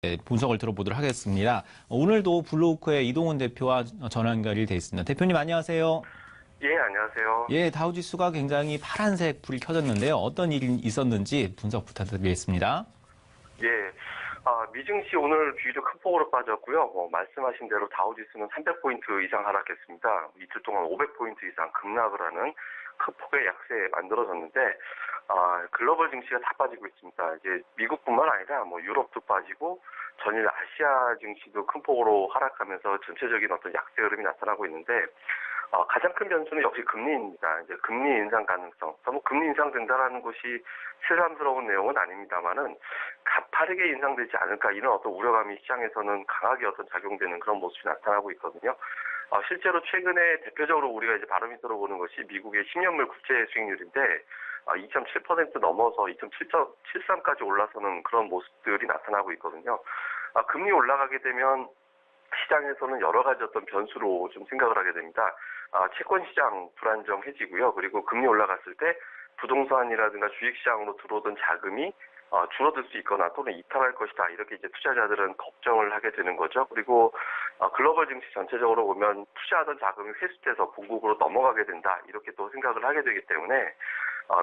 네, 분석을 들어보도록 하겠습니다. 오늘도 블루오크의 이동훈 대표와 전화 연결이 돼 있습니다. 대표님 안녕하세요. 예, 안녕하세요. 예, 다우지수가 굉장히 파란색 불이 켜졌는데요. 어떤 일이 있었는지 분석 부탁드리겠습니다. 예, 미증시 오늘 비교적 큰 폭으로 빠졌고요. 말씀하신 대로 다우지수는 300포인트 이상 하락했습니다. 이틀 동안 500포인트 이상 급락을 하는 큰 폭의 약세 만들어졌는데, 글로벌 증시가 다 빠지고 있습니다. 이제 미국뿐만 아니라 유럽도 빠지고, 전일 아시아 증시도 큰 폭으로 하락하면서 전체적인 어떤 약세 흐름이 나타나고 있는데, 가장 큰 변수는 역시 금리입니다. 이제 금리 인상 가능성. 금리 인상된다라는 것이 새삼스러운 내용은 아닙니다만은 가파르게 인상되지 않을까 이런 어떤 우려감이 시장에서는 강하게 어떤 작용되는 그런 모습이 나타나고 있거든요. 실제로 최근에 대표적으로 우리가 이제 바람이 들어보는 것이 미국의 10년물 국채 수익률인데 2.7% 넘어서 2.73까지 올라서는 그런 모습들이 나타나고 있거든요. 금리 올라가게 되면 시장에서는 여러 가지 어떤 변수로 좀 생각을 하게 됩니다. 채권 시장 불안정해지고요. 그리고 금리 올라갔을 때 부동산이라든가 주식시장으로 들어오던 자금이 줄어들 수 있거나 또는 이탈할 것이다. 이렇게 이제 투자자들은 걱정을 하게 되는 거죠. 그리고 글로벌 증시 전체적으로 보면 투자하던 자금이 회수돼서 본국으로 넘어가게 된다. 이렇게 또 생각을 하게 되기 때문에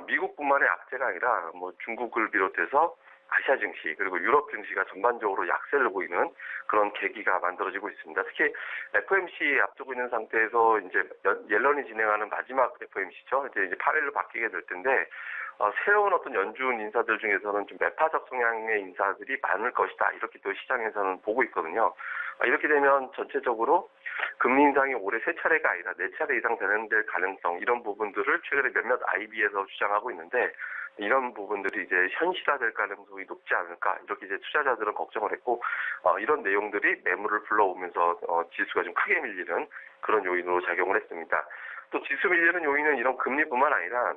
미국뿐만의 악재가 아니라 중국을 비롯해서 아시아 증시 그리고 유럽 증시가 전반적으로 약세를 보이는 그런 계기가 만들어지고 있습니다. 특히 FOMC 앞두고 있는 상태에서 이제 옐런이 진행하는 마지막 FOMC죠. 이제 파웰로 바뀌게 될 텐데 새로운 어떤 연준 인사들 중에서는 좀 매파적 성향의 인사들이 많을 것이다. 이렇게 또 시장에서는 보고 있거든요. 이렇게 되면 전체적으로 금리 인상이 올해 3차례가 아니라 4차례 이상 되는 데 가능성 이런 부분들을 최근에 몇몇 IB에서 주장하고 있는데 이런 부분들이 이제 현실화될 가능성이 높지 않을까 이렇게 이제 투자자들은 걱정을 했고 이런 내용들이 매물을 불러오면서 지수가 좀 크게 밀리는 그런 요인으로 작용을 했습니다. 또 지수 밀리는 요인은 이런 금리뿐만 아니라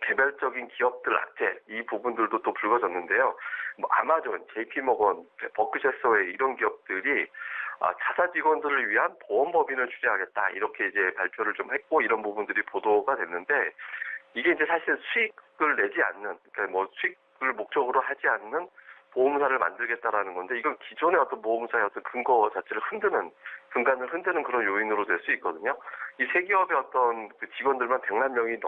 개별적인 기업들 악재 이 부분들도 또 불거졌는데요. 아마존, JP모건, 버크셔서웨이 이런 기업들이 자사 직원들을 위한 보험법인을 추진하겠다 이렇게 이제 발표를 좀 했고 이런 부분들이 보도가 됐는데 이게 이제 사실 수익을 내지 않는 그러니까 수익을 목적으로 하지 않는 보험사를 만들겠다라는 건데 이건 기존의 어떤 보험사의 어떤 근거 자체를 근간을 흔드는 그런 요인으로 될 수 있거든요. 이 세 기업의 어떤 그 직원들만 100만 명이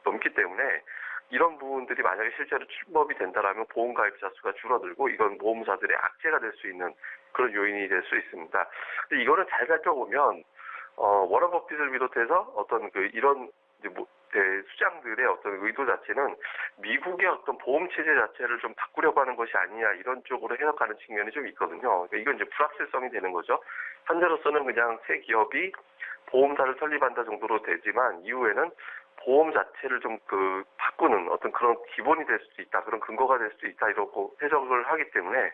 넘기 때문에 이런 부분들이 만약에 실제로 출범이 된다라면 보험 가입자 수가 줄어들고 이건 보험사들의 악재가 될 수 있는 그런 요인이 될 수 있습니다. 근데 이거는 잘 살펴보면 워런 버핏을 비롯해서 어떤 이런 이제 수장들의 어떤 의도 자체는 미국의 어떤 보험 체제 자체를 좀 바꾸려고 하는 것이 아니냐 이런 쪽으로 해석하는 측면이 좀 있거든요. 그러니까 이건 이제 불확실성이 되는 거죠. 현재로서는 그냥 새 기업이 보험사를 설립한다 정도로 되지만 이후에는 보험 자체를 좀 바꾸는 어떤 그런 기본이 될 수도 있다, 그런 근거가 될 수도 있다 이러고 해석을 하기 때문에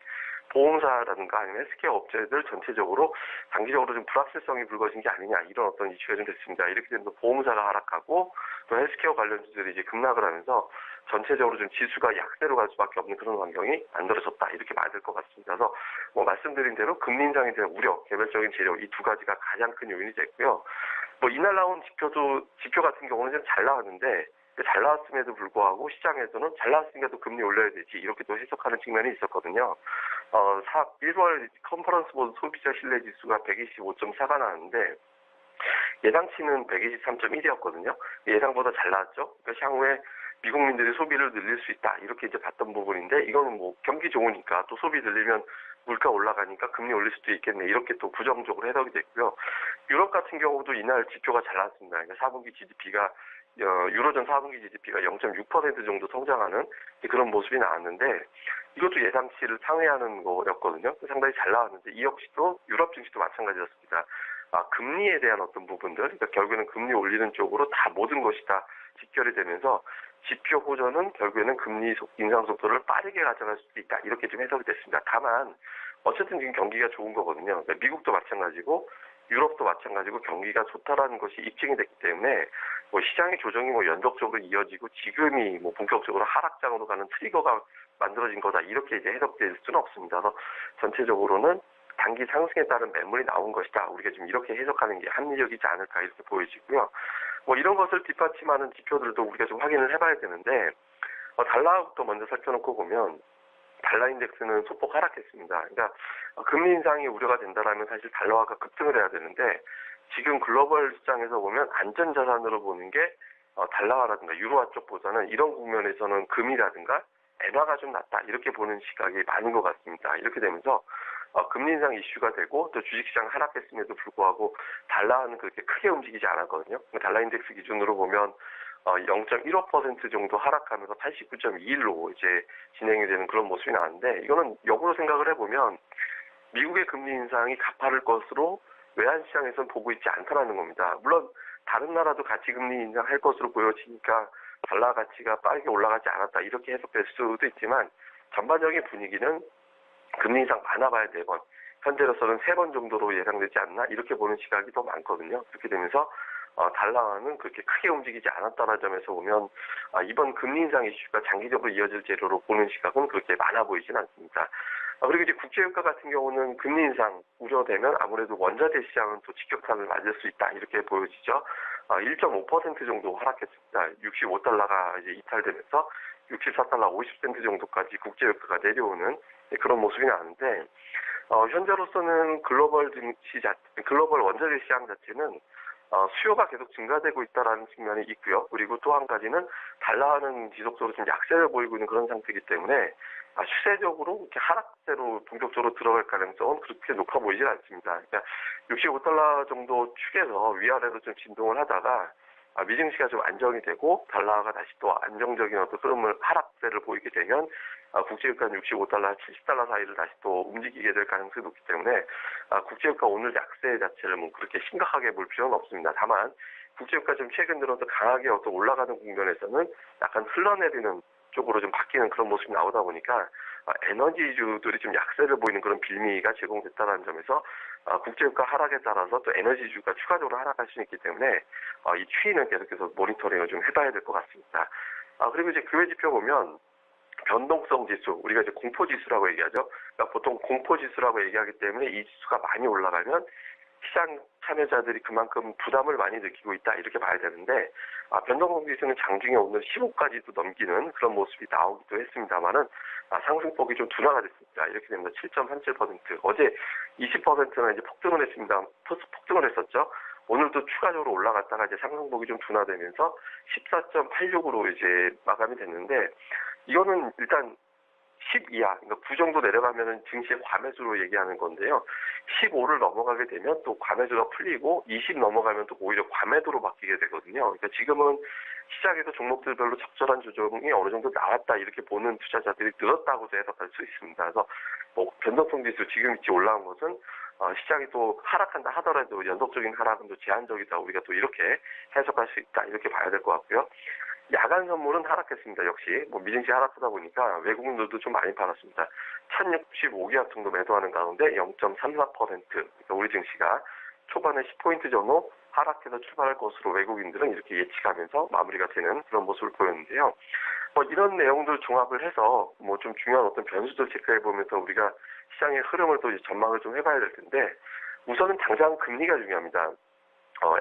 보험사라든가 아니면 헬스케어 업체들 전체적으로 단기적으로 좀 불확실성이 불거진 게 아니냐 이런 어떤 이슈가 좀 됐습니다. 이렇게 되면서 보험사가 하락하고 또 헬스케어 관련주들이 이제 급락을 하면서 전체적으로 좀 지수가 약세로 갈 수밖에 없는 그런 환경이 만들어졌다 이렇게 봐야 될 것 같습니다. 그래서 말씀드린 대로 금리 인상에 대한 우려, 개별적인 재료 이 두 가지가 가장 큰 요인이 됐고요. 이날 나온 지표 같은 경우는 좀 잘 나왔는데 잘 나왔음에도 불구하고 시장에서는 잘 나왔으니까 또 금리 올려야 되지 이렇게 또 해석하는 측면이 있었거든요. 1월 컨퍼런스 보드 소비자 신뢰 지수가 125.4가 나왔는데 예상치는 123.1이었거든요. 예상보다 잘 나왔죠. 그러니까 향후에 미국민들이 소비를 늘릴 수 있다 이렇게 이제 봤던 부분인데 이거는 경기 좋으니까 또 소비 늘리면 물가 올라가니까 금리 올릴 수도 있겠네 이렇게 또 부정적으로 해석이 됐고요. 유럽 같은 경우도 이날 지표가 잘 나왔습니다. 그러니까 4분기 GDP가 유로존 4분기 GDP가 0.6% 정도 성장하는 그런 모습이 나왔는데 이것도 예상치를 상회하는 거였거든요. 상당히 잘 나왔는데 이 역시도 유럽 증시도 마찬가지였습니다. 금리에 대한 어떤 부분들, 그러니까 결국에는 금리 올리는 쪽으로 다 모든 것이 다 직결이 되면서 지표 호전은 결국에는 금리 인상 속도를 빠르게 가져갈 수도 있다 이렇게 좀 해석이 됐습니다. 다만 어쨌든 지금 경기가 좋은 거거든요. 그러니까 미국도 마찬가지고 유럽도 마찬가지고 경기가 좋다라는 것이 입증이 됐기 때문에 시장의 조정이 연속적으로 이어지고 지금이 본격적으로 하락장으로 가는 트리거가 만들어진 거다 이렇게 이제 해석될 수는 없습니다. 그래서 전체적으로는 단기 상승에 따른 매물이 나온 것이다. 우리가 지금 이렇게 해석하는 게 합리적이지 않을까 이렇게 보여지고요. 이런 것을 뒷받침하는 지표들도 우리가 좀 확인을 해봐야 되는데 달러부터 먼저 살펴놓고 보면 달러 인덱스는 소폭 하락했습니다. 그러니까 금리 인상이 우려가 된다라면 사실 달러화가 급등을 해야 되는데 지금 글로벌 시장에서 보면 안전자산으로 보는 게 달러화라든가 유로화 쪽보다는 이런 국면에서는 금이라든가 엔화가 좀 낫다 이렇게 보는 시각이 많은 것 같습니다. 이렇게 되면서 금리 인상 이슈가 되고 또 주식시장 하락했음에도 불구하고 달러는 그렇게 크게 움직이지 않았거든요. 달러 인덱스 기준으로 보면 0.15% 정도 하락하면서 89.21로 이제 진행이 되는 그런 모습이 나왔는데 이거는 역으로 생각을 해보면 미국의 금리 인상이 가파를 것으로 외환시장에서는 보고 있지 않다는 겁니다. 물론 다른 나라도 같이 금리 인상할 것으로 보여지니까 달러 가치가 빠르게 올라가지 않았다 이렇게 해석될 수도 있지만 전반적인 분위기는 금리 인상 많아봐야 4번, 현재로서는 3번 정도로 예상되지 않나 이렇게 보는 시각이 더 많거든요. 그렇게 되면서 달러는 그렇게 크게 움직이지 않았다는 점에서 보면 이번 금리 인상 이슈가 장기적으로 이어질 재료로 보는 시각은 그렇게 많아 보이지는 않습니다. 그리고 이제 국제유가 같은 경우는 금리 인상 우려되면 아무래도 원자재 시장은 또 직격탄을 맞을 수 있다 이렇게 보여지죠. 1.5% 정도 하락했습니다. 65달러가 이제 이탈되면서 64달러 50센트 정도까지 국제유가가 내려오는 그런 모습이 나는데 현재로서는 글로벌 원자재 시장 자체는 수요가 계속 증가되고 있다는 측면이 있고요. 그리고 또 한 가지는 달러화는 지속적으로 좀 약세를 보이고 있는 그런 상태이기 때문에 추세적으로 이렇게 하락세로 본격적으로 들어갈 가능성은 그렇게 높아 보이질 않습니다. 그러니까 65달러 정도 축에서 위아래로 좀 진동을 하다가 미증시가 좀 안정이 되고 달러가 다시 또 안정적인 어떤 흐름을 하락세를 보이게 되면 국제유가는 65달러, 70달러 사이를 다시 또 움직이게 될 가능성이 높기 때문에 국제유가 오늘 약세 자체를 뭐 그렇게 심각하게 볼 필요는 없습니다. 다만 국제유가 좀 최근 들어서 강하게 어떤 올라가는 국면에서는 약간 흘러내리는 쪽으로 좀 바뀌는 그런 모습이 나오다 보니까 에너지주들이 좀 약세를 보이는 그런 빌미가 제공됐다는 점에서 국제유가 하락에 따라서 또 에너지주가 추가적으로 하락할 수 있기 때문에 이 추이는 계속해서 모니터링을 좀 해봐야 될 것 같습니다. 그리고 이제 교외 지표 보면 변동성 지수, 우리가 이제 공포 지수라고 얘기하죠. 그러니까 보통 공포 지수라고 얘기하기 때문에 이 지수가 많이 올라가면 시장 참여자들이 그만큼 부담을 많이 느끼고 있다 이렇게 봐야 되는데 변동성 지수는 장중에 오늘 15까지도 넘기는 그런 모습이 나오기도 했습니다만은 상승폭이 좀 둔화가 됐습니다. 이렇게 됩니다. 7.37%. 어제 20%나 이제 폭등을 했습니다. 폭등을 했었죠. 오늘도 추가적으로 올라갔다가 이제 상승폭이 좀 둔화되면서 14.86으로 이제 마감이 됐는데 이거는 일단 10 이하, 그러니까 9 정도 내려가면은 증시의 과매수로 얘기하는 건데요. 15를 넘어가게 되면 또 과매수가 풀리고 20 넘어가면 또 오히려 과매도로 바뀌게 되거든요. 그러니까 지금은 시장에서 종목들별로 적절한 조정이 어느 정도 나왔다 이렇게 보는 투자자들이 늘었다고도 해석할 수 있습니다. 그래서 뭐 변동성 지수 지금 이치 올라온 것은 시장이 또 하락한다 하더라도 연속적인 하락은 또 제한적이다. 우리가 또 이렇게 해석할 수 있다. 이렇게 봐야 될 것 같고요. 야간 선물은 하락했습니다. 역시 뭐 미증시 하락하다 보니까 외국인들도 좀 많이 팔았습니다. 1065기업 정도 매도하는 가운데 0.34%. 그러니까 우리 증시가 초반에 10포인트 정도 하락해서 출발할 것으로 외국인들은 이렇게 예측하면서 마무리가 되는 그런 모습을 보였는데요. 이런 내용들 종합을 해서 뭐 좀 중요한 어떤 변수들 체크해 보면서 우리가 시장의 흐름을 또 전망을 좀 해봐야 될 텐데 우선은 당장 금리가 중요합니다.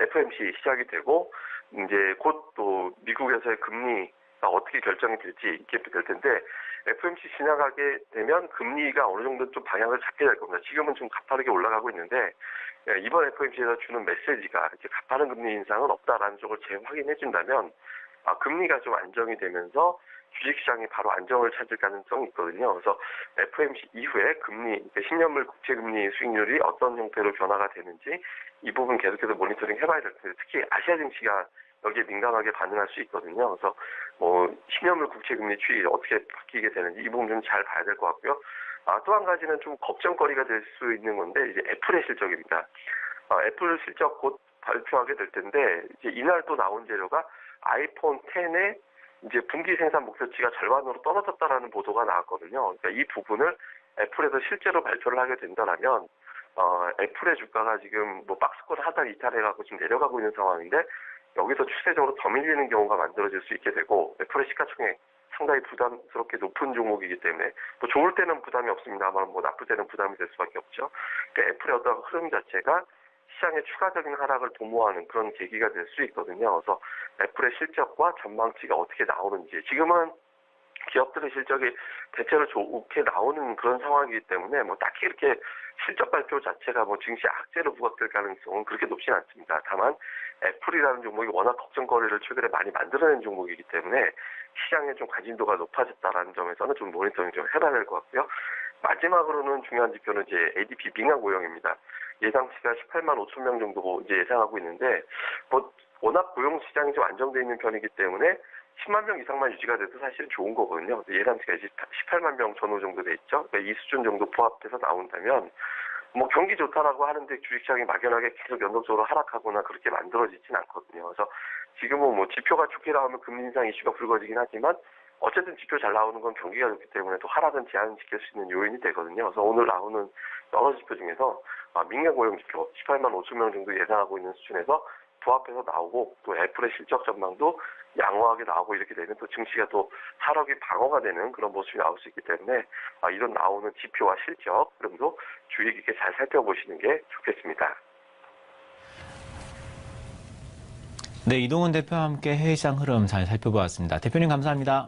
FOMC 시작이 되고 이제 곧 또 미국에서의 금리가 어떻게 결정이 될지 이렇게 될 텐데 FOMC 지나가게 되면 금리가 어느 정도 좀 방향을 잡게 될 겁니다. 지금은 좀 가파르게 올라가고 있는데 이번 FOMC에서 주는 메시지가 이렇게 가파른 금리 인상은 없다라는 쪽을 재확인해 준다면 금리가 좀 안정이 되면서 주식시장이 바로 안정을 찾을 가능성이 있거든요. 그래서 FOMC 이후에 금리, 10년물 국채금리 수익률이 어떤 형태로 변화가 되는지 이 부분 계속해서 모니터링 해봐야 될 텐데 특히 아시아 증시가 여기에 민감하게 반응할 수 있거든요. 그래서 뭐 10년물 국채금리 추이 어떻게 바뀌게 되는지 이 부분 좀 잘 봐야 될 것 같고요. 또 한 가지는 좀 걱정거리가 될 수 있는 건데 이제 애플의 실적입니다. 애플 실적 곧 발표하게 될 텐데 이제 이날 또 나온 재료가 아이폰 10의 이제 분기 생산 목표치가 절반으로 떨어졌다라는 보도가 나왔거든요. 그러니까 이 부분을 애플에서 실제로 발표를 하게 된다면 애플의 주가가 지금 뭐 박스권 하단 이탈해가고 지금 내려가고 있는 상황인데 여기서 추세적으로 더 밀리는 경우가 만들어질 수 있게 되고 애플의 시가총액 상당히 부담스럽게 높은 종목이기 때문에 뭐 좋을 때는 부담이 없습니다만 뭐 나쁠 때는 부담이 될 수밖에 없죠. 그러니까 애플의 어떤 흐름 자체가 시장의 추가적인 하락을 도모하는 그런 계기가 될 수 있거든요. 그래서 애플의 실적과 전망치가 어떻게 나오는지 지금은 기업들의 실적이 대체로 좋게 나오는 그런 상황이기 때문에 뭐 딱히 이렇게 실적 발표 자체가 뭐 증시 악재로 부각될 가능성은 그렇게 높진 않습니다. 다만 애플이라는 종목이 워낙 걱정거리를 최근에 많이 만들어낸 종목이기 때문에 시장에 좀 관심도가 높아졌다라는 점에서는 좀 모니터링 좀 해봐야 될 것 같고요. 마지막으로는 중요한 지표는 이제 ADP 민간 고용입니다. 예상치가 18만 5천 명 정도 이제 예상하고 있는데, 뭐 워낙 고용 시장이 좀 안정돼 있는 편이기 때문에 10만 명 이상만 유지가 돼도 사실은 좋은 거거든요. 예상치가 이제 18만 명 전후 정도 돼 있죠. 그러니까 이 수준 정도 부합돼서 나온다면, 뭐 경기 좋다라고 하는데 주식시장이 막연하게 계속 연속적으로 하락하거나 그렇게 만들어지진 않거든요. 그래서 지금은 뭐 지표가 좋게 나오면 금리 인상 이슈가 불거지긴 하지만 어쨌든 지표 잘 나오는 건 경기가 좋기 때문에 또 하락은 제한시킬 수 있는 요인이 되거든요. 그래서 오늘 나오는 여러 지표 중에서 민간 고용 지표 18만 5천 명 정도 예상하고 있는 수준에서 부합해서 나오고 또 애플의 실적 전망도 양호하게 나오고 이렇게 되면 또 증시가 또 하락이 방어가 되는 그런 모습이 나올 수 있기 때문에 이런 나오는 지표와 실적 흐름도 주의 깊게 잘 살펴보시는 게 좋겠습니다. 네, 이동훈 대표와 함께 해외시장 흐름 잘 살펴보았습니다. 대표님 감사합니다.